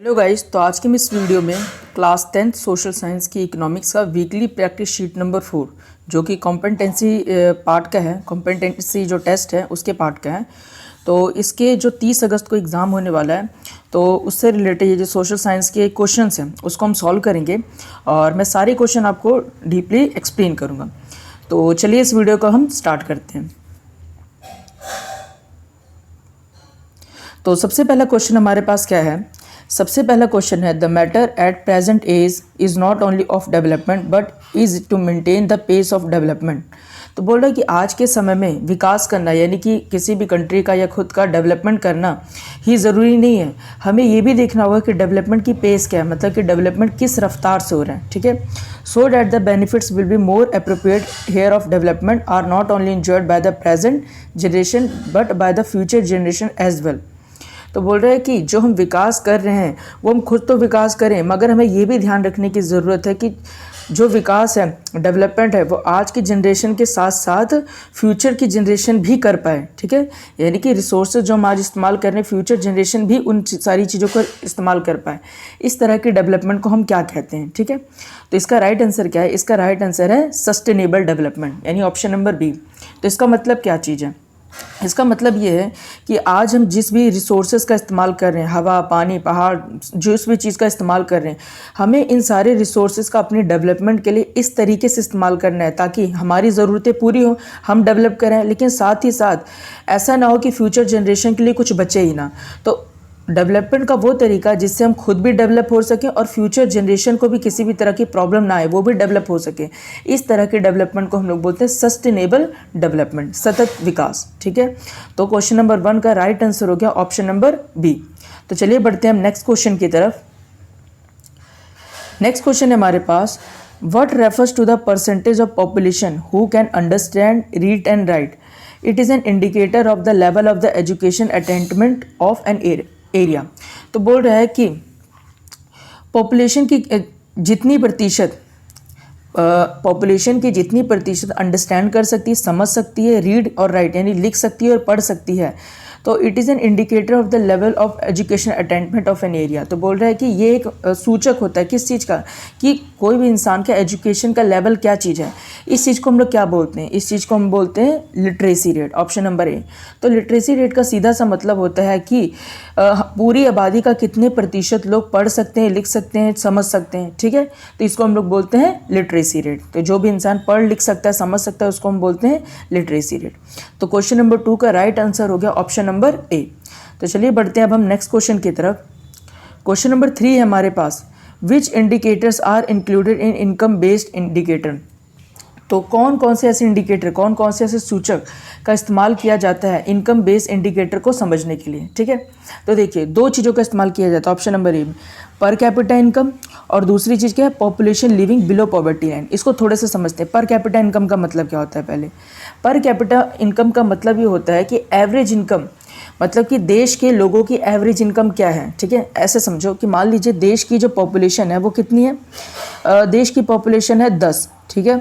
Hello guys, तो आज की मैं इस वीडियो में क्लास 10th सोशल साइंस की इकोनॉमिक्स का वीकली प्रैक्टिस शीट नंबर 4 जो कि कॉम्पिटेंसी पार्ट का है, कॉम्पिटेंसी जो टेस्ट है उसके पार्ट का है। तो इसके जो 30 अगस्त को एग्ज़ाम होने वाला है, तो उससे रिलेटेड ये जो सोशल साइंस के क्वेश्चंस हैं उसको हम सॉल्व करेंगे और मैं सारे क्वेश्चन आपको डीपली एक्सप्लेन करूँगा। तो चलिए इस वीडियो को हम स्टार्ट करते हैं। तो सबसे पहला क्वेश्चन हमारे पास क्या है? सबसे पहला क्वेश्चन है the matter at present as is not only of development but is to maintain the pace of development. तो बोल रहा है कि आज के समय में विकास करना यानी कि किसी भी कंट्री का या खुद का डेवलपमेंट करना ही ज़रूरी नहीं है, हमें ये भी देखना होगा कि डेवलपमेंट की पेस क्या है, मतलब कि डेवलपमेंट किस रफ्तार से हो रहा है। ठीक है, so that the benefits will be more appropriate here of development are not only enjoyed by the present generation but by the future generation as well. तो बोल रहे हैं कि जो हम विकास कर रहे हैं वो हम खुद तो विकास करें, मगर हमें ये भी ध्यान रखने की ज़रूरत है कि जो विकास है, डेवलपमेंट है, वो आज की जनरेशन के साथ साथ फ्यूचर की जनरेशन भी कर पाए। ठीक है, यानी कि रिसोर्सेज जो हम आज इस्तेमाल कर रहे हैं, फ्यूचर जनरेशन भी उन सारी चीज़ों को इस्तेमाल कर पाए। इस तरह की डेवलपमेंट को हम क्या कहते हैं? ठीक है, तो इसका राइट आंसर क्या है? इसका राइट आंसर है सस्टेनेबल डेवलपमेंट, यानी ऑप्शन नंबर बी। तो इसका मतलब क्या चीज़ है? इसका मतलब ये है कि आज हम जिस भी रिसोर्सेज का इस्तेमाल कर रहे हैं, हवा, पानी, पहाड़, जिस भी चीज़ का इस्तेमाल कर रहे हैं, हमें इन सारे रिसोर्सेज का अपनी डेवलपमेंट के लिए इस तरीके से इस्तेमाल करना है ताकि हमारी ज़रूरतें पूरी हों, हम डेवलप करें, लेकिन साथ ही साथ ऐसा ना हो कि फ्यूचर जनरेशन के लिए कुछ बचे ही ना। तो डेवलपमेंट का वो तरीका जिससे हम खुद भी डेवलप हो सकें और फ्यूचर जनरेशन को भी किसी भी तरह की प्रॉब्लम ना आए, वो भी डेवलप हो सके, इस तरह के डेवलपमेंट को हम लोग बोलते हैं सस्टेनेबल डेवलपमेंट, सतत विकास। ठीक है, तो क्वेश्चन नंबर 1 का राइट आंसर हो गया ऑप्शन नंबर बी। तो चलिए बढ़ते हैं हम नेक्स्ट क्वेश्चन की तरफ। नेक्स्ट क्वेश्चन है हमारे पास, what refers to the percentage of population who can understand, read and write? It is an indicator of the level of the education attainment of an area. तो बोल रहा है कि पॉपुलेशन की जितनी प्रतिशत अंडरस्टैंड कर सकती है, समझ सकती है, रीड और राइट यानी लिख सकती है और पढ़ सकती है, तो it is an indicator of the level of education attainment of an area. तो बोल रहा है कि ये एक सूचक होता है किस चीज़ का, कि कोई भी इंसान का एजुकेशन का लेवल क्या चीज़ है। इस चीज़ को हम लोग क्या बोलते हैं? इस चीज़ को हम बोलते हैं literacy rate, option number A. तो लिटरेसी रेट का सीधा सा मतलब होता है कि पूरी आबादी का कितने प्रतिशत लोग पढ़ सकते हैं, लिख सकते हैं, समझ सकते हैं। ठीक है, तो इसको हम लोग बोलते हैं लिटरेसी रेट। तो जो भी इंसान पढ़ लिख सकता है, समझ सकता है, उसको हम बोलते हैं लिटरेसी रेट। तो क्वेश्चन नंबर 2 का राइट आंसर हो गया ऑप्शन नंबर ए। तो चलिए बढ़ते हैं अब हम नेक्स्ट क्वेश्चन की तरफ। क्वेश्चन नंबर 3 है हमारे पास, which indicators are included in income based indicator? तो कौन कौन से ऐसे इंडिकेटर, कौन कौन से ऐसे सूचक का इस्तेमाल किया जाता है इनकम बेस्ड इंडिकेटर को समझने के लिए? ठीक है, तो देखिए दो चीज़ों का इस्तेमाल किया जाता है option number A, per capita income, और दूसरी चीज़ क्या है? Population living below poverty line. इसको थोड़े से समझते हैं। पर कैपिटा इनकम का मतलब क्या होता है? पहले पर कैपिटा इनकम का मतलब ये होता है कि एवरेज इनकम, मतलब कि देश के लोगों की एवरेज इनकम क्या है। ठीक है, ऐसे समझो कि मान लीजिए देश की जो पॉपुलेशन है वो कितनी है? देश की पॉपुलेशन है 10। ठीक है,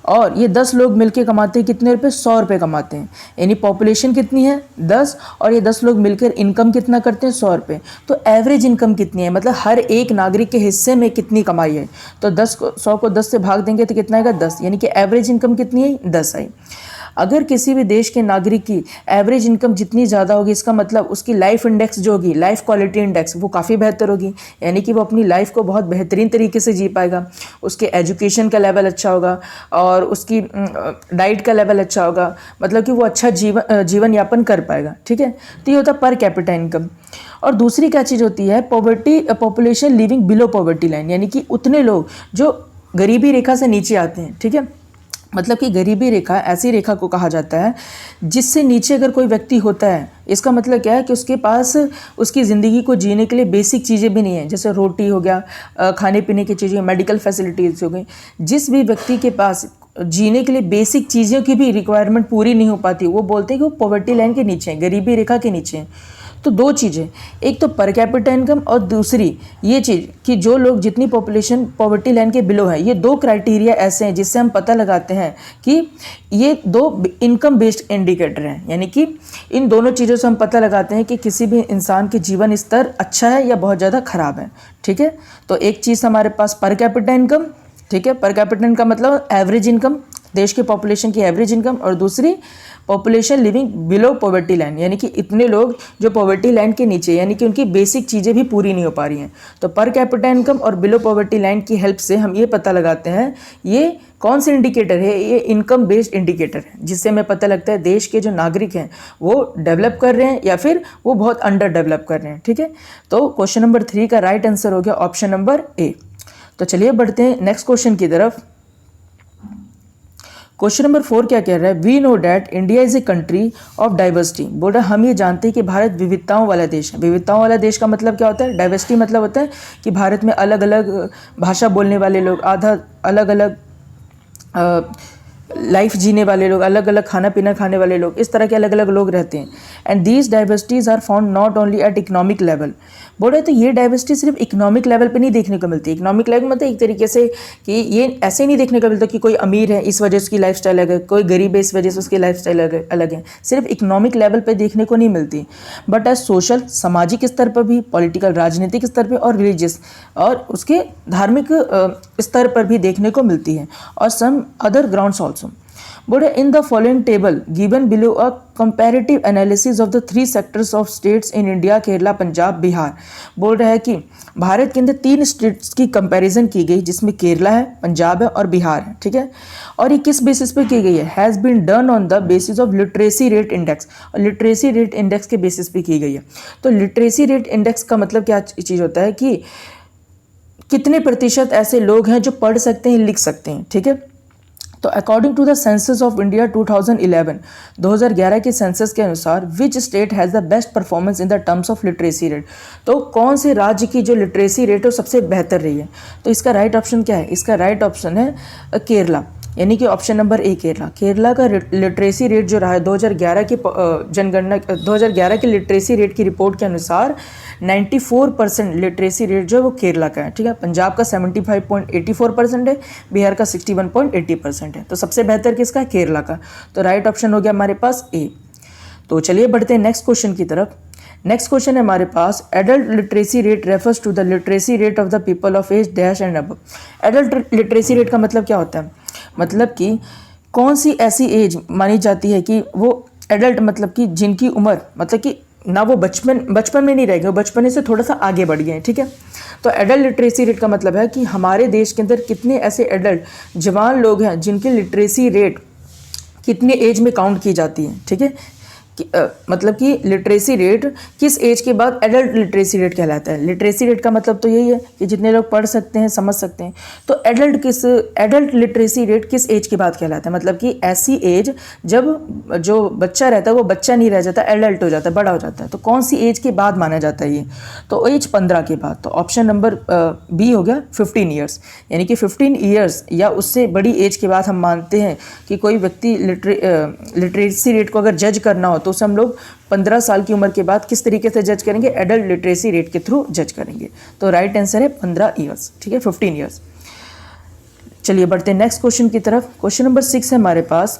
और ये 10 लोग मिलके कमाते हैं कितने रुपए? 100 रुपये कमाते हैं। यानी पॉपुलेशन कितनी है? 10, और ये 10 लोग मिलकर इनकम कितना करते हैं? 100 रुपये। तो एवरेज इनकम कितनी है, मतलब हर एक नागरिक के हिस्से में कितनी कमाई है? तो 100 को 10 से भाग देंगे तो कितना आएगा? 10, यानी कि एवरेज इनकम कितनी है? 10 आई। अगर किसी भी देश के नागरिक की एवरेज इनकम जितनी ज़्यादा होगी, इसका मतलब उसकी लाइफ इंडेक्स जो होगी, लाइफ क्वालिटी इंडेक्स, वो काफ़ी बेहतर होगी, यानी कि वो अपनी लाइफ को बहुत बेहतरीन तरीके से जी पाएगा। उसके एजुकेशन का लेवल अच्छा होगा और उसकी डाइट का लेवल अच्छा होगा, मतलब कि वो अच्छा जीवन यापन कर पाएगा। ठीक है, तो ये होता है पर कैपिटा इनकम। और दूसरी क्या चीज़ होती है? Population living below poverty line, यानी कि उतने लोग जो गरीबी रेखा से नीचे आते हैं। ठीक है, मतलब कि गरीबी रेखा ऐसी रेखा को कहा जाता है जिससे नीचे अगर कोई व्यक्ति होता है, इसका मतलब क्या है कि उसके पास उसकी ज़िंदगी को जीने के लिए बेसिक चीज़ें भी नहीं है, जैसे रोटी हो गया, खाने पीने की चीज़ें, मेडिकल फैसिलिटीज़ हो गई। जिस भी व्यक्ति के पास जीने के लिए बेसिक चीज़ों की भी रिक्वायरमेंट पूरी नहीं हो पाती, वो बोलते हैं कि वो पॉवर्टी लाइन के नीचे हैं, गरीबी रेखा के नीचे हैं। तो दो चीज़ें, एक तो पर कैपिटा इनकम और दूसरी ये चीज़ कि जो लोग जितनी पॉपुलेशन पॉवर्टी लाइन के बिलो है, ये दो क्राइटेरिया ऐसे हैं जिससे हम पता लगाते हैं कि ये दो इनकम बेस्ड इंडिकेटर हैं, यानी कि इन दोनों चीज़ों से हम पता लगाते हैं कि किसी भी इंसान के जीवन स्तर अच्छा है या बहुत ज़्यादा ख़राब है। ठीक है, तो एक चीज़ हमारे पास पर कैपिटा इनकम, ठीक है, पर कैपिटा इनकम मतलब एवरेज इनकम, देश के पॉपुलेशन की एवरेज इनकम, और दूसरी population living below poverty line, यानी कि इतने लोग जो पॉवर्टी लाइन के नीचे, यानी कि उनकी बेसिक चीज़ें भी पूरी नहीं हो पा रही हैं। तो पर कैपिटा इनकम और बिलो पॉवर्टी लाइन की हेल्प से हम ये पता लगाते हैं ये कौन से इंडिकेटर है, ये इनकम बेस्ड इंडिकेटर है, जिससे हमें पता लगता है देश के जो नागरिक हैं वो डेवलप कर रहे हैं या फिर वो बहुत अंडर डेवलप कर रहे हैं। ठीक है, तो क्वेश्चन नंबर 3 का राइट आंसर हो गया ऑप्शन नंबर ए। तो चलिए बढ़ते हैं नेक्स्ट क्वेश्चन की तरफ। क्वेश्चन नंबर 4 क्या कह रहा है, we know that India is a country of diversity. बोल रहा है हम ये जानते हैं कि भारत विविधताओं वाला देश है। विविधताओं वाला देश का मतलब क्या होता है, डाइवर्सिटी मतलब होता है कि भारत में अलग अलग भाषा बोलने वाले लोग, आधा अलग अलग लाइफ जीने वाले लोग, अलग अलग खाना पीना खाने वाले लोग, इस तरह के अलग अलग लोग रहते हैं। And these diversities are found not only at economic level. बोल रहे तो ये डाइवर्सिटी सिर्फ इकोनॉमिक लेवल पे नहीं देखने को मिलती। इकोनॉमिक लेवल मतलब एक तरीके से कि ये ऐसे नहीं देखने को मिलता कि कोई अमीर है इस वजह से उसकी लाइफस्टाइल अलग है, कोई गरीब है इस वजह से उसकी लाइफस्टाइल अलग है, सिर्फ इकोनॉमिक लेवल पे देखने को नहीं मिलती, बट एज सोशल सामाजिक स्तर पर भी, पॉलिटिकल राजनीतिक स्तर पर और रिलीजियस और उसके धार्मिक स्तर पर भी देखने को मिलती है, और सम अदर ग्राउंड्स ऑल्सो। बोले in the following table given below a comparative analysis of the 3 sectors of states in India, Kerala, Punjab, Bihar. बोल रहा है कि भारत के अंदर 3 स्टेट्स की कंपैरिजन की गई, जिसमें केरला है, पंजाब है और बिहार है। ठीक है, और ये किस बेसिस पे की गई है, has been done on the basis of literacy rate index, और लिटरेसी रेट इंडेक्स के बेसिस पे की गई है। तो लिटरेसी रेट इंडेक्स का मतलब क्या चीज़ होता है कि कितने प्रतिशत ऐसे लोग हैं जो पढ़ सकते हैं, लिख सकते हैं। ठीक है, तो according to the census of India 2011 के सेंसस के अनुसार which state has the best performance in the terms of literacy rate. तो कौन से राज्य की जो लिटरेसी रेट है सबसे बेहतर रही है, तो इसका राइट ऑप्शन क्या है, इसका राइट ऑप्शन है केरला, यानी कि option number A Kerala. Kerala का लिटरेसी रेट जो रहा है 2011 की जनगणना 2011 की लिटरेसी रेट की रिपोर्ट के अनुसार 94% लिटरेसी रेट जो है वो केरला का है। ठीक है, पंजाब का 75.84% है, बिहार का 61.80% है। तो सबसे बेहतर किसका है, केरला का। तो राइट ऑप्शन हो गया हमारे पास ए। तो चलिए बढ़ते हैं नेक्स्ट क्वेश्चन की तरफ। नेक्स्ट क्वेश्चन है हमारे पास, adult literacy rate refers to the literacy rate of the people of age dash and above. Adult literacy rate का मतलब क्या होता है, मतलब कि कौन सी ऐसी एज मानी जाती है कि वो एडल्ट, मतलब कि जिनकी उम्र, मतलब कि ना वो बचपन में नहीं रह गए, वो बचपन से थोड़ा सा आगे बढ़ गए हैं। ठीक है, तो एडल्ट लिटरेसी रेट का मतलब है कि हमारे देश के अंदर कितने ऐसे एडल्ट जवान लोग हैं जिनकी लिटरेसी रेट कितने एज में काउंट की जाती है। ठीक है, मतलब कि लिटरेसी रेट किस एज के बाद एडल्ट लिटरेसी रेट कहलाता है। लिटरेसी रेट का मतलब तो यही है कि जितने लोग पढ़ सकते हैं, समझ सकते हैं। तो एडल्ट लिटरेसी रेट किस एज के बाद कहलाता है, मतलब कि ऐसी एज जब जो बच्चा रहता है वो बच्चा नहीं रह जाता, एडल्ट हो जाता है, बड़ा हो जाता है। तो कौन सी एज के बाद माना जाता है ये, तो एज 15 के बाद। तो ऑप्शन नंबर बी हो गया 15 ईयर्स, यानी कि 15 ईयर्स या उससे बड़ी एज के बाद हम मानते हैं कि कोई व्यक्ति लिटरेसी रेट को अगर जज करना हो तो उसे हम लोग 15 साल की उम्र के बाद किस तरीके से जज करेंगे, एडल्ट लिटरेसी रेट के थ्रू जज करेंगे। तो राइट आंसर है 15 ईयर्स। ठीक है, 15 ईयर्स। चलिए बढ़ते हैं नेक्स्ट क्वेश्चन की तरफ। क्वेश्चन नंबर 6 है हमारे पास,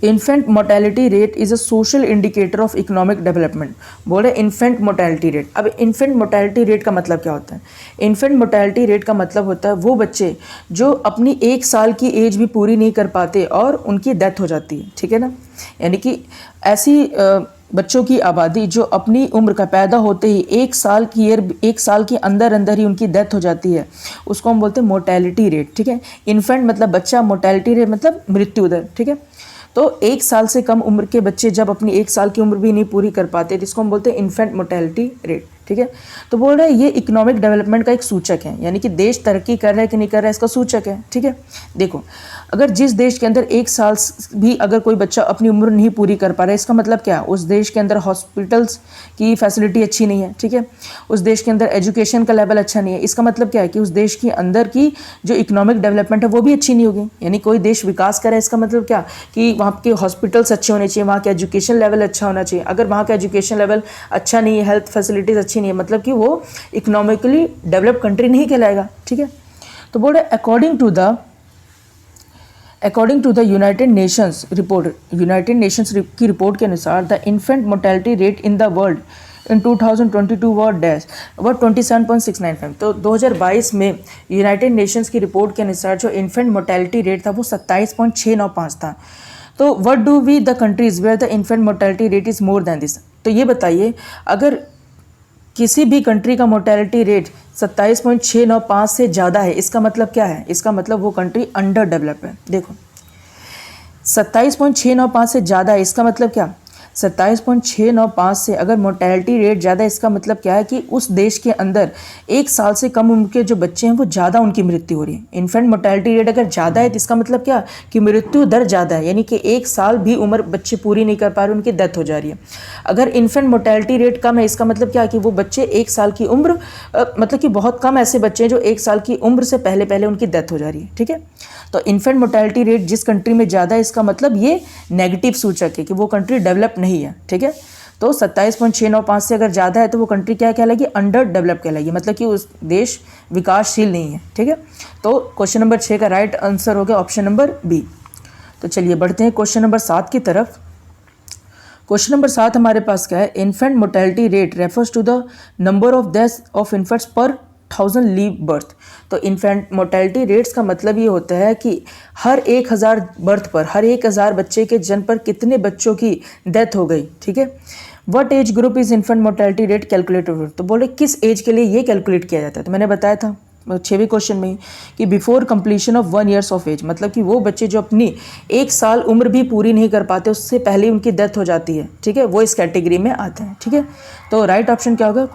infant mortality rate is a social indicator of economic development. बोल रहे इन्फेंट मोर्टेलिटी रेट। अब इन्फेंट मोर्टेलिटी रेट का मतलब क्या होता है, इन्फेंट मोर्टेलिटी रेट का मतलब होता है वो बच्चे जो अपनी 1 साल की एज भी पूरी नहीं कर पाते और उनकी डेथ हो जाती है। ठीक है ना, यानी कि ऐसी बच्चों की आबादी जो अपनी उम्र का पैदा होते ही 1 साल के अंदर ही उनकी डेथ हो जाती है, उसको हम बोलते हैं मोर्टेलिटी रेट। ठीक है, इन्फेंट मतलब बच्चा, मोर्टेलिटी रेट मतलब मृत्यु दर। ठीक है, तो 1 साल से कम उम्र के बच्चे जब अपनी 1 साल की उम्र भी नहीं पूरी कर पाते तो इसको हम बोलते हैं इन्फेंट मोर्टेलिटी रेट। ठीक है। तो बोल रहा है ये इकोनॉमिक डेवलपमेंट का एक सूचक है, यानी कि देश तरक्की कर रहा है कि नहीं कर रहा है इसका सूचक है, ठीक है। देखो, अगर जिस देश के अंदर एक साल भी अगर कोई बच्चा अपनी उम्र नहीं पूरी कर पा रहा है, इसका मतलब क्या है, उस देश के अंदर हॉस्पिटल्स की फैसिलिटी अच्छी नहीं है, ठीक है, उस देश के अंदर एजुकेशन का लेवल अच्छा नहीं है। इसका मतलब क्या है कि उस देश के अंदर की जो इकोनॉमिक डेवलपमेंट है वो भी अच्छी नहीं होगी। यानी कोई देश विकास करे, इसका मतलब क्या कि वहाँ के हॉस्पिटल्स अच्छे होने चाहिए, वहाँ का एजुकेशन लेवल अच्छा होना चाहिए। अगर वहाँ का एजुकेशन लेवल अच्छा नहीं है, हेल्थ फैसिलिटीज़ अच्छी नहीं है, मतलब कि वो इकोनॉमिकली डेवलप कंट्री नहीं कहलाएगा, ठीक है। तो बोल रहे according to the United Nations की रिपोर्ट के अनुसार the infant mortality rate in the world in 2022 was 27.695। तो 2022 में यूनाइटेड नेशंस की रिपोर्ट के अनुसार जो इन्फेंट मोर्टेलिटी रेट था वो 27.695 था। तो what do we the countries where the infant mortality rate is more than this. तो ये बताइए, अगर किसी भी कंट्री का मोर्टेलिटी रेट 27.695 से ज़्यादा है, इसका मतलब क्या है, इसका मतलब वो कंट्री अंडर डेवलप है। देखो, 27.695 से ज़्यादा है, इसका मतलब क्या, 27.695 से अगर मोर्टेलिटी रेट ज़्यादा है, इसका मतलब क्या है कि उस देश के अंदर एक साल से कम उम्र के जो बच्चे हैं वो ज़्यादा उनकी मृत्यु हो रही है। इन्फेंट मोर्टेलिटी रेट अगर ज़्यादा है तो इसका मतलब क्या कि मृत्यु दर ज़्यादा है, यानी कि एक साल भी उम्र बच्चे पूरी नहीं कर पा रहे, उनकी डेथ हो जा रही है। अगर इन्फेंट मोर्टेलिटी रेट कम है, इसका मतलब क्या कि वो बच्चे एक साल की उम्र मतलब कि बहुत कम ऐसे बच्चे हैं जो एक साल की उम्र से पहले पहले उनकी डेथ हो जा रही है, ठीक है। तो इन्फेंट मोर्टेलिटी रेट जिस कंट्री में ज़्यादा है, इसका मतलब ये नेगेटिव सूचक है कि वो कंट्री डेवलप नहीं है, ठीक है। तो 27.695 से अगर ज़्यादा है तो वो कंट्री क्या कहलाएगी, अंडर डेवलप कहलाएगी, मतलब कि उस देश विकासशील नहीं है, ठीक है। तो क्वेश्चन नंबर 6 का राइट आंसर हो गया ऑप्शन नंबर बी। तो चलिए बढ़ते हैं क्वेश्चन नंबर 7 की तरफ। क्वेश्चन नंबर 7 हमारे पास क्या है, infant mortality rate refers to the number of deaths of infants per 1000 live birth. तो इन्फेंट मोर्टेलिटी रेट्स का मतलब ये होता है कि हर 1000 बर्थ पर, हर 1000 बच्चे के जन्म पर कितने बच्चों की डेथ हो गई, ठीक है। What age group is infant mortality rate calculated. तो बोले किस एज के लिए ये कैलकुलेट किया जाता है। तो मैंने बताया था 6वें क्वेश्चन में ही कि before completion of 1 years of age, मतलब कि वो बच्चे जो अपनी 1 साल उम्र भी पूरी नहीं कर पाते, उससे पहले उनकी डेथ हो जाती है, ठीक है, वो इस कैटेगरी में आते हैं, ठीक है। तो राइट ऑप्शन क्या होगा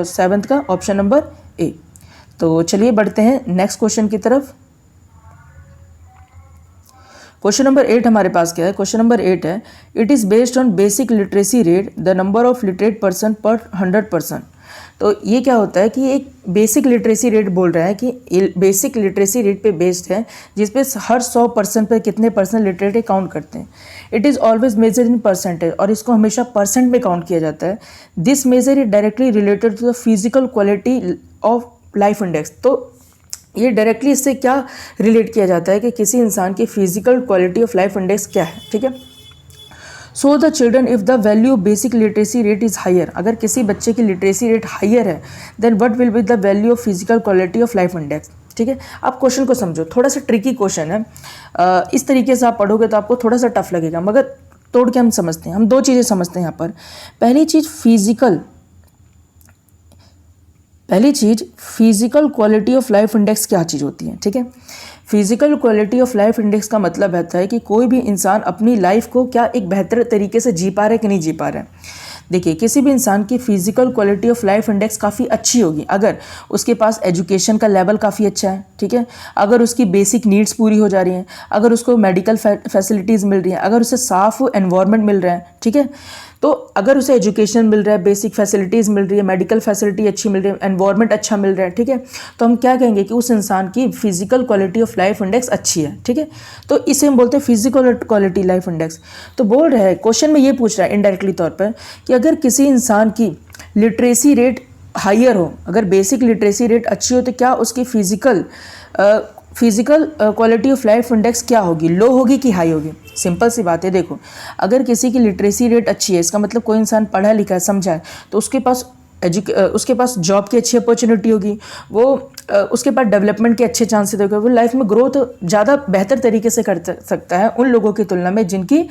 7th का ऑप्शन नंबर ए। तो चलिए बढ़ते हैं नेक्स्ट क्वेश्चन की तरफ। क्वेश्चन नंबर 8 हमारे पास क्या है, क्वेश्चन नंबर 8 है, it is based on basic literacy rate the number of literate person पर 100%। तो ये क्या होता है कि एक बेसिक लिटरेसी रेट बोल रहा है कि बेसिक लिटरेसी रेट पे बेस्ड है, जिस पे हर 100% पे कितने परसेंट लिटरेट काउंट करते हैं। It is always measure in percentage, और इसको हमेशा परसेंट में काउंट किया जाता है। This measure is directly related to the physical quality of life index. तो ये डायरेक्टली इससे क्या रिलेट किया जाता है कि किसी इंसान की physical quality of life index क्या है, ठीक है। So the children if the value of basic literacy rate is higher, अगर किसी बच्चे की लिटरेसी रेट हायर है then what will be the value of physical quality of life index, ठीक है। आप क्वेश्चन को समझो, थोड़ा सा ट्रिकी क्वेश्चन है, इस तरीके से आप पढ़ोगे तो आपको थोड़ा सा टफ लगेगा, मगर तोड़ के हम समझते हैं। हम 2 चीज़ें समझते हैं यहाँ पर। पहली चीज़ physical quality of life index क्या चीज़ होती है, ठीक है। Physical quality of life index का मतलब रहता है कि कोई भी इंसान अपनी लाइफ को क्या एक बेहतर तरीके से जी पा रहा है कि नहीं जी पा रहा है। देखिए, किसी भी इंसान की physical quality of life index काफ़ी अच्छी होगी अगर उसके पास एजुकेशन का लेवल काफ़ी अच्छा है, ठीक है, अगर उसकी बेसिक नीड्स पूरी हो जा रही हैं, अगर उसको मेडिकल फैसिलिटीज़ मिल रही हैं, अगर उसे साफ़ एनवायरनमेंट मिल रहा है, ठीक है। तो अगर उसे एजुकेशन मिल रहा है, बेसिक फैसिलिटीज़ मिल रही है, मेडिकल फैसिलिटी अच्छी मिल रही है, एनवायरनमेंट अच्छा मिल रहा है, ठीक है, तो हम क्या कहेंगे कि उस इंसान की physical quality of life index अच्छी है, ठीक है। तो इसे हम बोलते हैं फिजिकल क्वालिटी लाइफ इंडेक्स। तो बोल रहा है, क्वेश्चन में ये पूछ रहा है इनडायरेक्टली तौर पर कि अगर किसी इंसान की लिटरेसी रेट हायर हो, अगर बेसिक लिटरेसी रेट अच्छी हो, तो क्या उसकी physical quality of life index क्या होगी, लो होगी कि हाई होगी। सिंपल सी बात है। देखो, अगर किसी की लिटरेसी रेट अच्छी है, इसका मतलब कोई इंसान पढ़ा लिखा है, समझा है, तो उसके पास जॉब की अच्छी अपॉर्चुनिटी होगी, वो उसके पास डेवलपमेंट के अच्छे चांसेस होंगे, वो लाइफ में ग्रोथ ज़्यादा बेहतर तरीके से कर सकता है उन लोगों की तुलना में जिनकी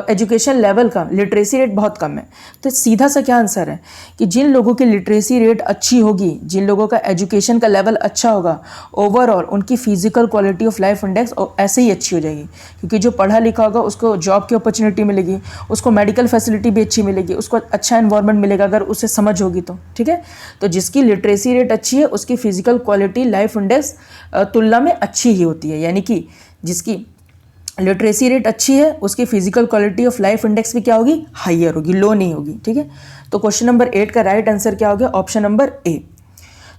एजुकेशन लेवल का लिटरेसी रेट बहुत कम है। तो सीधा सा क्या आंसर है कि जिन लोगों की लिटरेसी रेट अच्छी होगी, जिन लोगों का एजुकेशन का लेवल अच्छा होगा, ओवरऑल उनकी physical quality of life index ऐसे ही अच्छी हो जाएगी, क्योंकि जो पढ़ा लिखा होगा उसको जॉब की अपॉर्चुनिटी मिलेगी, उसको मेडिकल फैसिलिटी भी अच्छी मिलेगी, उसको अच्छा एनवायरनमेंट मिलेगा अगर उसे समझ होगी तो। ठीक है, तो जिसकी लिटरेसी रेट अच्छी है उसकी फिजिकल क्वालिटी लाइफ इंडेक्स तुलना में अच्छी ही होती है, यानी कि जिसकी लिटरेसी रेट अच्छी है उसकी physical quality of life index भी क्या होगी, हाइयर होगी, लो नहीं होगी। ठीक है, तो क्वेश्चन नंबर 8 का राइट आंसर क्या हो गया, ऑप्शन नंबर ए।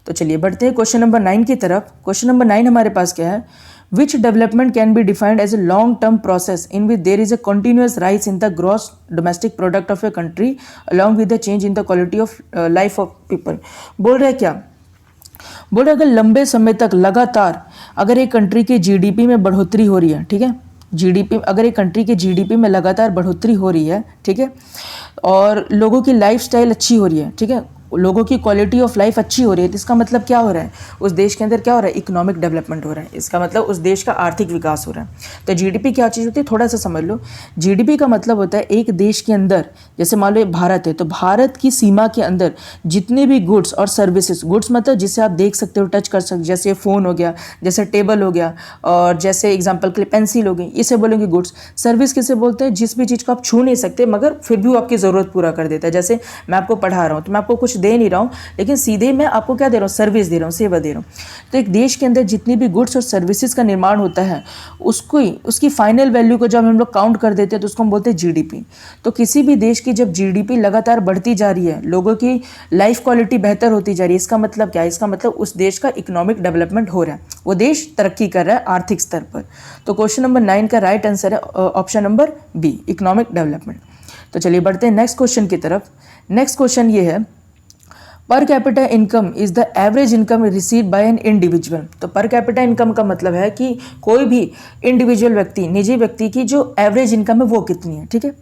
तो चलिए बढ़ते हैं क्वेश्चन नंबर 9 की तरफ। क्वेश्चन नंबर 9 हमारे पास क्या है, which development can be defined as a long term process in which there is a continuous rise in the gross domestic product of a country along with the change in the quality of life of people. बोल रहे क्या, बोल रहे अगर लंबे समय तक लगातार अगर एक कंट्री की जीडीपी में बढ़ोतरी हो रही है, ठीक है, जीडीपी अगर एक कंट्री की जीडीपी में लगातार बढ़ोतरी हो रही है, ठीक है, और लोगों की लाइफस्टाइल अच्छी हो रही है, ठीक है, लोगों की क्वालिटी ऑफ लाइफ अच्छी हो रही है, तो इसका मतलब क्या हो रहा है, उस देश के अंदर क्या हो रहा है, इकोनॉमिक डेवलपमेंट हो रहा है। इसका मतलब उस देश का आर्थिक विकास हो रहा है। तो जीडीपी क्या चीज़ होती है, थोड़ा सा समझ लो। जीडीपी का मतलब होता है एक देश के अंदर, जैसे मान लो भारत है, तो भारत की सीमा के अंदर जितने भी गुड्स और सर्विसेज, गुड्स मतलब जिसे आप देख सकते हो, टच कर सकते, जैसे फ़ोन हो गया, जैसे टेबल हो गया, और जैसे एग्जाम्पल के लिए पेंसिल हो गई, इसे बोलेंगे गुड्स। सर्विस किसे बोलते हैं, जिस भी चीज़ को आप छू नहीं सकते मगर फिर भी वो आपकी ज़रूरत पूरा कर देता है। जैसे मैं आपको पढ़ा रहा हूँ तो मैं आपको कुछ दे नहीं रहा हूँ, लेकिन सीधे मैं आपको क्या दे रहा हूँ, सर्विस दे रहा हूँ, सेवा दे रहा हूँ। तो एक देश के अंदर जितनी भी गुड्स और सर्विसेज का निर्माण होता है उसको उसकी फाइनल वैल्यू को जब हम लोग काउंट कर देते हैं तो उसको हम बोलते हैं जीडीपी। तो किसी भी देश की जब जीडीपी लगातार बढ़ती जा रही है, लोगों की लाइफ क्वालिटी बेहतर होती जा रही है, इसका मतलब क्या है, इसका मतलब उस देश का इकोनॉमिक डेवलपमेंट हो रहा है, वो देश तरक्की कर रहा है आर्थिक स्तर पर। तो क्वेश्चन नंबर 9 का राइट आंसर है option number B, economic development. तो चलिए बढ़ते हैं नेक्स्ट क्वेश्चन की तरफ। नेक्स्ट क्वेश्चन ये है, per capita income is the average income received by an individual. तो पर कैपिटा इनकम का मतलब है कि कोई भी इंडिविजुअल व्यक्ति, निजी व्यक्ति की जो एवरेज इनकम है वो कितनी है। ठीक है,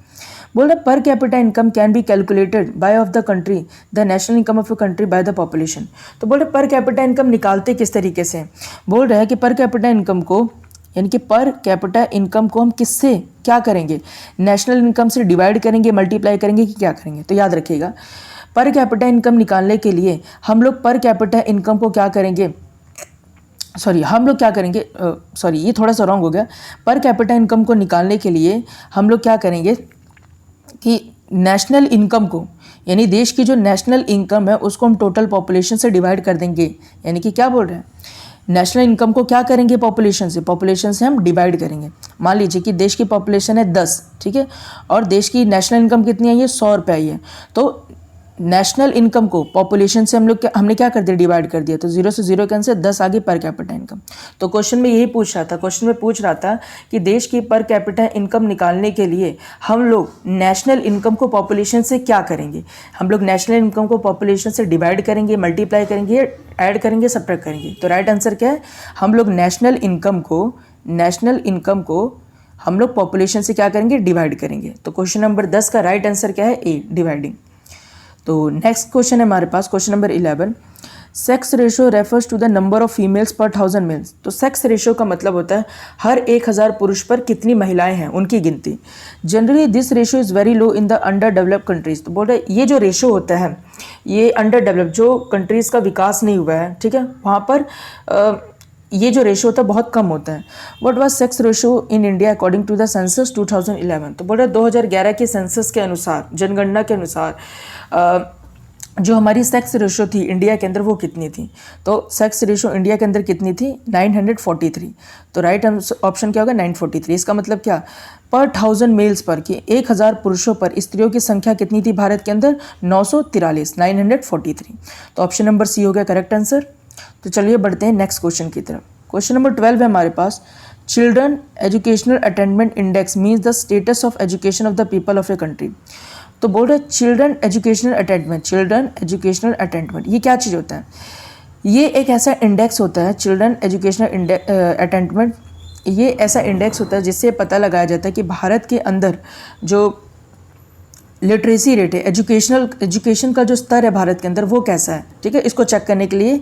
बोल रहे per capita income can be calculated by of the country the national income of a country by the population. तो बोल रहे पर कैपिटा इनकम निकालते किस तरीके से, बोल रहे हैं कि पर कैपिटा इनकम को, यानी कि पर कैपिटा इनकम को हम किससे क्या करेंगे, नेशनल इनकम से डिवाइड करेंगे, मल्टीप्लाई करेंगे कि क्या करेंगे। तो याद रखिएगा, पर कैपिटा इनकम निकालने के लिए हम लोग पर कैपिटा इनकम को क्या करेंगे, ये थोड़ा सा रॉन्ग हो गया। पर कैपिटा इनकम को निकालने के लिए हम लोग क्या करेंगे कि नेशनल इनकम को, यानी देश की जो नेशनल इनकम है उसको हम टोटल पॉपुलेशन से डिवाइड कर देंगे। यानी कि क्या बोल रहे हैं, नेशनल इनकम को क्या करेंगे, पॉपुलेशन से हम डिवाइड करेंगे। मान लीजिए कि देश की पॉपुलेशन है 10, ठीक है, और देश की नेशनल इनकम कितनी आई है, 100 रुपये आई है। तो नेशनल इनकम को पॉपुलेशन से हमने क्या कर दिया, डिवाइड कर दिया। तो 0 से 0 कैंसिल, 10 आगे पर कैपिटा इनकम। तो क्वेश्चन में यही पूछ रहा था, क्वेश्चन में पूछ रहा था कि देश की पर कैपिटा इनकम निकालने के लिए हम लोग नेशनल इनकम को पॉपुलेशन से क्या करेंगे, हम लोग नेशनल इनकम को पॉपुलेशन से डिवाइड करेंगे, मल्टीप्लाई करेंगे, ऐड करेंगे, सब्ट्रैक्ट करेंगे। तो राइट आंसर क्या है, हम लोग नेशनल इनकम को हम लोग पॉपुलेशन से क्या करेंगे, डिवाइड करेंगे। तो क्वेश्चन नंबर 10 का राइट आंसर क्या है, ए, डिवाइडिंग। तो नेक्स्ट क्वेश्चन है हमारे पास, question number 11, sex ratio refers to the number of females per 1000 mails. तो सेक्स रेशो का मतलब होता है हर 1000 पुरुष पर कितनी महिलाएं हैं, उनकी गिनती। Generally this ratio is very low in the under developed countries. तो बोल रहे ये जो रेशो होता है ये अंडर डेवलप, जो कंट्रीज़ का विकास नहीं हुआ है, ठीक है, वहाँ पर ये जो रेशो होता है बहुत कम होता है। What was sex ratio in India according to the census 2011। तो बोल रहे 2011 के सेंसस के अनुसार, जनगणना के अनुसार जो हमारी सेक्स रेशो थी इंडिया के अंदर वो कितनी थी। तो सेक्स रेशो इंडिया के अंदर कितनी थी, 943। तो राइट ऑप्शन क्या होगा, 943। इसका मतलब क्या, पर 1000 मेल्स पर कि 1000 पुरुषों पर स्त्रियों की संख्या कितनी थी भारत के अंदर, 943, 943। तो ऑप्शन नंबर सी हो गया करेक्ट आंसर। तो चलिए बढ़ते हैं नेक्स्ट क्वेश्चन की तरफ। क्वेश्चन नंबर 12 है हमारे पास, children educational attainment index means the status of education of the people of a country. तो बोल रहे चिल्ड्रन एजुकेशनल अटेनमेंट, ये क्या चीज़ होता है, ये एक ऐसा इंडेक्स होता है, चिल्ड्रन एजुकेशनल अटेनमेंट, ये ऐसा इंडेक्स होता है जिससे पता लगाया जाता है कि भारत के अंदर जो लिटरेसी रेट है, एजुकेशन का जो स्तर है भारत के अंदर वो कैसा है, ठीक है, इसको चेक करने के लिए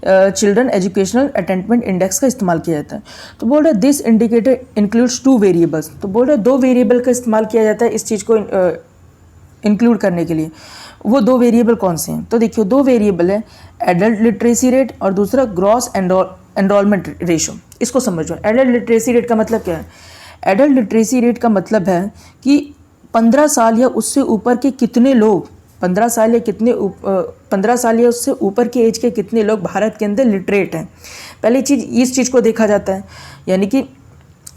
चिल्ड्रन एजुकेशनल अटेनमेंट इंडेक्स का इस्तेमाल किया जाता है। तो बोल रहा है दिस इंडिकेटर इंक्लूड्स 2 वेरिएबल्स, तो बोल रहा है 2 वेरिएबल का इस्तेमाल किया जाता है इस चीज़ को इंक्लूड करने के लिए। वो 2 वेरिएबल कौन से हैं? तो देखिए 2 वेरिएबल है, एडल्ट लिटरेसी रेट और दूसरा ग्रॉस एनरोलमेंट रेशो। इसको समझो, एडल्ट लिटरेसी रेट का मतलब क्या है? एडल्ट लिटरेसी रेट का मतलब है कि 15 साल या उससे ऊपर के कितने लोग, 15 साल या उससे ऊपर के एज के कितने लोग भारत के अंदर लिटरेट हैं। पहली चीज़ इस चीज़ को देखा जाता है, यानी कि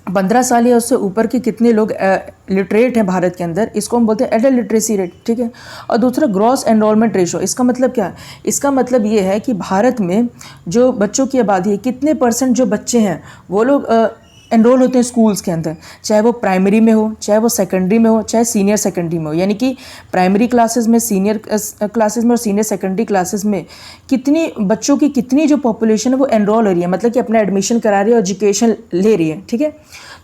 15 साल या उससे ऊपर के कितने लोग लिटरेट हैं भारत के अंदर, इसको हम बोलते हैं एडल्ट लिटरेसी रेट, ठीक है। और दूसरा ग्रॉस एनरोलमेंट रेशो, इसका मतलब क्या है? इसका मतलब ये है कि भारत में जो बच्चों की आबादी है, कितने % जो बच्चे हैं वो लोग एनरोल होते हैं स्कूल्स के अंदर, चाहे वो प्राइमरी में हो, चाहे वो सेकेंडरी में हो, चाहे सीनियर सेकेंडरी में हो। यानी कि प्राइमरी क्लासेस में, सीनियर क्लासेस में और सीनियर सेकेंडरी क्लासेस में कितनी बच्चों की कितनी जो पॉपुलेशन है वो एनरोल हो रही है, मतलब कि अपना एडमिशन करा रही है और एजुकेशन ले रही है, ठीक है।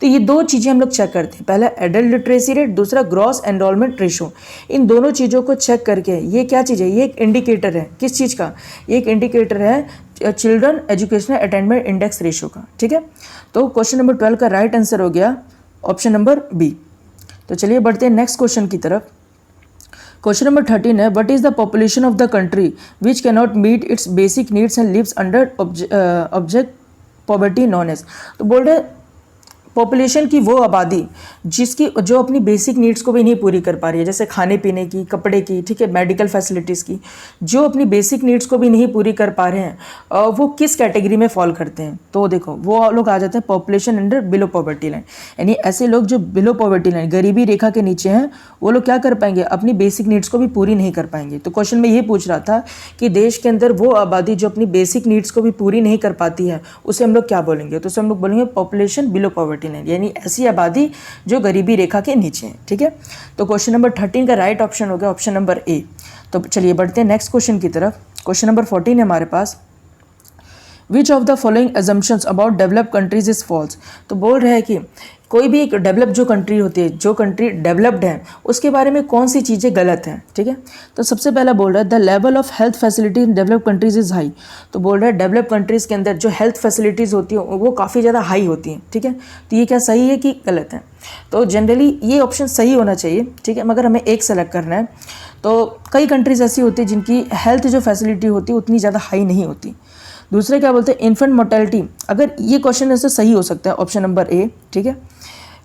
तो ये 2 चीज़ें हम लोग चेक करते हैं, पहला एडल्ट लिटरेसी रेट, दूसरा ग्रॉस एनरोलमेंट रेशो। इन दोनों चीज़ों को चेक करके, ये क्या चीज़ है? ये एक इंडिकेटर है, किस चीज़ का? ये एक इंडिकेटर है children educational attainment index ratio का, ठीक है। तो क्वेश्चन नंबर 12 का राइट आंसर हो गया ऑप्शन नंबर बी। तो चलिए बढ़ते हैं नेक्स्ट क्वेश्चन की तरफ। क्वेश्चन नंबर 13 है, what is the population of the country which can not meet its basic needs and lives under abject poverty known as. तो बोल रहे पॉपुलेशन की वो आबादी जो अपनी बेसिक नीड्स को भी नहीं पूरी कर पा रही है, जैसे खाने पीने की, कपड़े की, ठीक है, मेडिकल फैसिलिटीज़ की, जो अपनी बेसिक नीड्स को भी नहीं पूरी कर पा रहे हैं, वो किस कैटेगरी में फॉल करते हैं? तो देखो वो लोग आ जाते हैं population under below poverty line. यानी ऐसे लोग जो बिलो पॉवर्टी लाइन, गरीबी रेखा के नीचे हैं, वो लोग क्या कर पाएंगे? अपनी बेसिक नीड्स को भी पूरी नहीं कर पाएंगे। तो क्वेश्चन में ये पूछ रहा था कि देश के अंदर वो आबादी जो अपनी बेसिक नीड्स को भी पूरी नहीं कर पाती है, उसे हम लोग क्या बोलेंगे? तो उसे हम लोग बोलेंगे पॉपुलेशन बिलो पॉवर्टी, यानी ऐसी आबादी जो गरीबी रेखा के नीचे है, ठीक है। तो क्वेश्चन नंबर 13 का राइट ऑप्शन हो गया ऑप्शन नंबर ए। तो चलिए बढ़ते हैं नेक्स्ट क्वेश्चन की तरफ। क्वेश्चन नंबर 14 है हमारे पास, which of the following assumptions about developed countries is false. तो बोल रहे हैं कि कोई भी एक डेवलप जो कंट्री होती है, जो कंट्री डेवलप्ड है, उसके बारे में कौन सी चीज़ें गलत हैं, ठीक है। तो सबसे पहला बोल रहा है the level of health facility in develop countries is high. तो बोल रहा है डेवलप कंट्रीज़ के अंदर जो हेल्थ फैसिलिटीज़ होती हैं वो काफ़ी ज़्यादा हाई होती हैं, ठीक है। तो ये क्या सही है कि गलत है? तो जनरली ये ऑप्शन सही होना चाहिए, ठीक है, मगर हमें एक सेलेक्ट करना है। तो कई कंट्रीज़ ऐसी होती है जिनकी हेल्थ जो फैसिलिटी होती है उतनी ज़्यादा हाई नहीं होती। दूसरे क्या बोलते हैं इन्फेंट मोर्टेलिटी, अगर ये क्वेश्चन ऐसे सही हो सकता है ऑप्शन नंबर ए, ठीक है,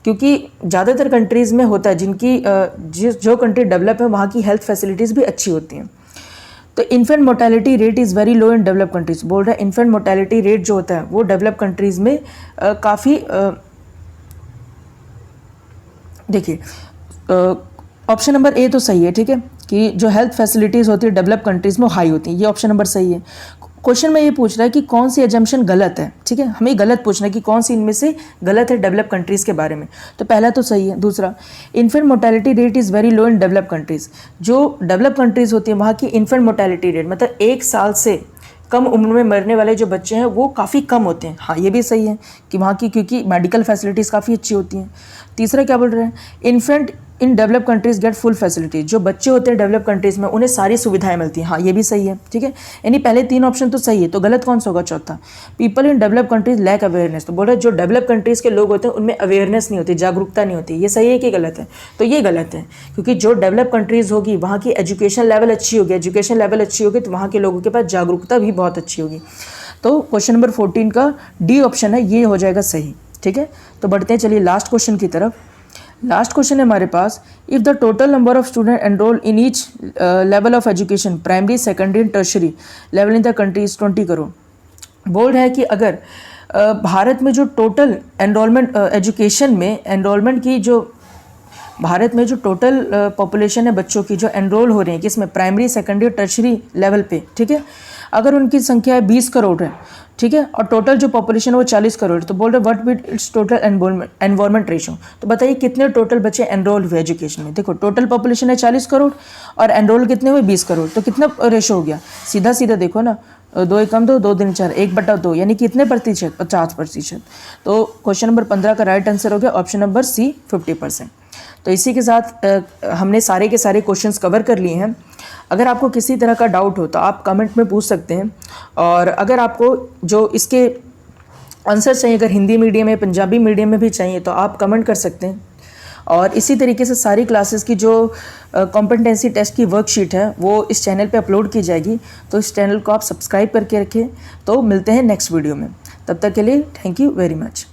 क्योंकि ज़्यादातर कंट्रीज़ में होता है जिनकी जो कंट्री डेवलप है वहाँ की हेल्थ फैसिलिटीज़ भी अच्छी होती हैं। तो infant mortality rate is very low in develop countries. बोल रहा है इन्फेंट मोर्टेलिटी रेट जो होता है वो डेवलप कंट्रीज़ में काफ़ी, देखिए ऑप्शन नंबर ए तो सही है, ठीक है, कि जो हेल्थ फैसिलिटीज़ होती है डेवलप कंट्रीज़ में हाई होती हैं, ये ऑप्शन नंबर सही है। क्वेश्चन में ये पूछ रहा है कि कौन सी एजम्पशन गलत है, ठीक है, हमें गलत पूछना है कि कौन सी इनमें से गलत है डेवलप कंट्रीज़ के बारे में। तो पहला तो सही है। दूसरा, infant mortality rate is very low in develop countries. जो डेवलप कंट्रीज़ होती है वहाँ की इन्फेंट मोर्टेलिटी रेट, मतलब 1 साल से कम उम्र में मरने वाले जो बच्चे हैं वो काफ़ी कम होते हैं। हाँ, ये भी सही है कि वहाँ की क्योंकि मेडिकल फैसिलिटीज़ काफ़ी अच्छी होती हैं। तीसरा क्या बोल रहे हैं, इन्फेंट इन develop countries get full facilities, जो बच्चे होते हैं डेवलप कंट्रीज़ में उन्हें सारी सुविधाएं मिलती हैं। हाँ, ये भी सही है, ठीक है, यानी पहले 3 ऑप्शन तो सही है। तो गलत कौन सा होगा? चौथा, people in develop countries lack awareness. तो बोल रहे जो डेवलप कंट्रीज़ के लोग होते हैं उनमें अवेयरनेस नहीं होती, जागरूकता नहीं होती। ये सही है कि गलत है? तो ये गलत है, क्योंकि जो डेवलप कंट्रीज़ होगी वहाँ की एजुकेशन लेवल अच्छी होगी, एजुकेशन लेवल अच्छी होगी तो वहाँ के लोगों के पास जागरूकता भी बहुत अच्छी होगी। तो क्वेश्चन नंबर 14 का डी ऑप्शन है, ये हो जाएगा सही, ठीक है। तो बढ़ते हैं चलिए लास्ट क्वेश्चन की तरफ। लास्ट क्वेश्चन है हमारे पास, if the total number of student enrol in each level of education primary secondary and tertiary level in the country is 20 crore. बोल रहा है कि अगर भारत में जो टोटल एनरोलमेंट एजुकेशन में एनरोलमेंट की जो भारत में जो टोटल पॉपुलेशन है बच्चों की जो एनरोल हो रहे हैं किसमें, प्राइमरी सेकेंडरी टर्शरी लेवल पे, ठीक है, अगर उनकी संख्या है 20 करोड़ है, ठीक है, और टोटल जो पॉपुलेशन है वो 40 करोड़, तो बोल रहे what with its total enrolment ratio. तो बताइए कितने टोटल बच्चे एनरोल हुए एजुकेशन में। देखो टोटल पॉपुलेशन है 40 करोड़ और एनरोल कितने हुए 20 करोड़, तो कितना रेशो हो गया? सीधा सीधा देखो ना, 2 एकम 2, 2 दूनी 4, 1/2, यानी कितने प्रतिशत? 50%। तो क्वेश्चन नंबर 15 का राइट आंसर हो गया ऑप्शन नंबर सी, 50%। तो इसी के साथ हमने सारे के सारे क्वेश्चंस कवर कर लिए हैं। अगर आपको किसी तरह का डाउट हो तो आप कमेंट में पूछ सकते हैं, और अगर आपको जो इसके आंसर चाहिए, अगर हिंदी मीडियम या पंजाबी मीडियम में भी चाहिए तो आप कमेंट कर सकते हैं। और इसी तरीके से सारी क्लासेस की जो कॉम्पिटेंसी टेस्ट की वर्कशीट है वो इस चैनल पे अपलोड की जाएगी, तो इस चैनल को आप सब्सक्राइब करके रखें। तो मिलते हैं नेक्स्ट वीडियो में, तब तक के लिए थैंक यू वेरी मच।